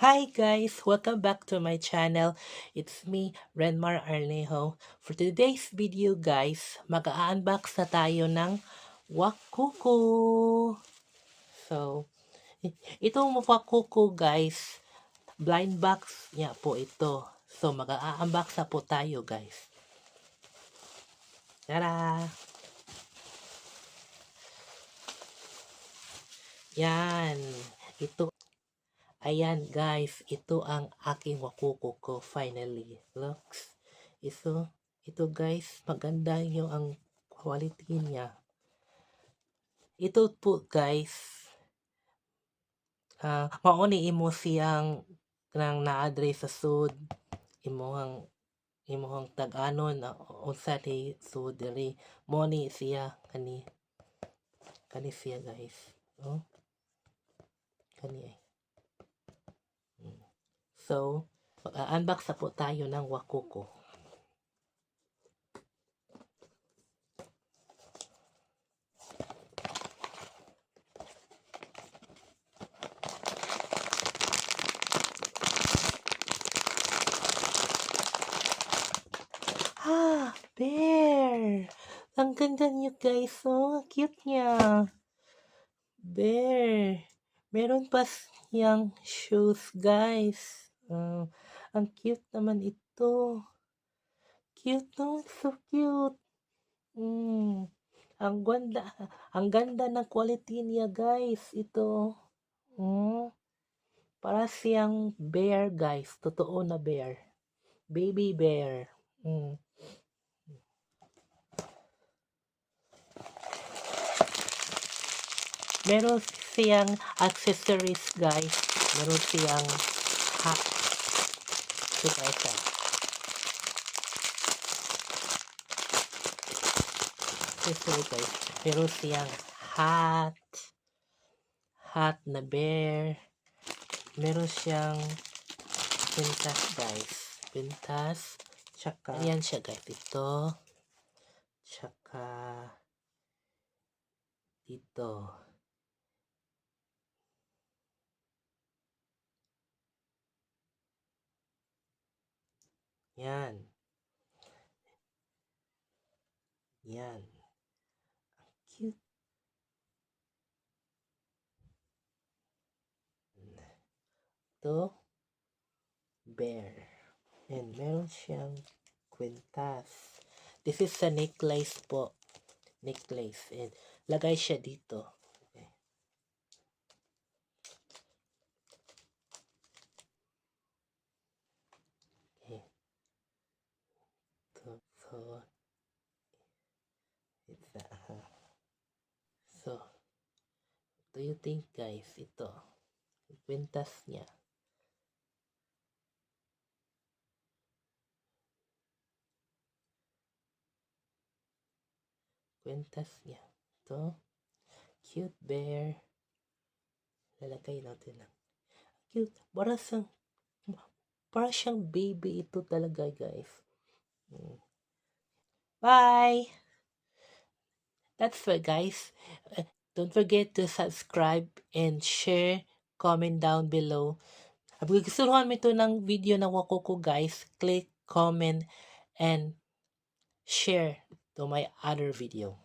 Hi guys! Welcome back to my channel. It's me, Renmar Arnejo. For today's video guys, mag-unbox na tayo ng Wakuku. So, itong Wakuku guys, blind box niya po ito. So, mag-unbox na po tayo guys. Tara! Yan! Ayan guys, ito ang aking Wakuku ko finally. Looks. Ito guys, maganda yung ang quality niya. Ito po guys, mauni imo siyang nang naadre sa sud imuhang tag-anon unsa ni sud diri mo ni siya kani siya guys. Oh, kani ay. So, unbox na po tayo ng Wakuku. Bear! Ang ganda niyo guys, oh. Cute niya. Bear. Meron pa siyang shoes guys. Ang cute naman ito. Cute no? So cute. Ang ganda ng quality niya guys. Ito. Para siyang bear guys. Totoo na bear. Baby bear. Meron siyang accessories guys. Meron siyang hat. Ito guys. Accessory guys. Meron siyang hat. Hat na bear. Meron siyang pintas guys. Pintas. Tsaka, ayan siya guys. Ito. Tsaka, dito. Yan. Yan. Cute. Ito. Bear. And meron siyang kwintas. This is a necklace po. Necklace. And lagay siya dito. Okay. Okay. So, it's so, do you think guys, ito, kwintas niya. Kwintas niya. Ito, cute bear. Lalagay natin lang. Cute. Para siyang baby ito talaga guys. Bye! That's it guys. Don't forget to subscribe and share, comment down below. Kung gusto mo ito ng video ng Wakuku guys, click, comment, and share to my other video.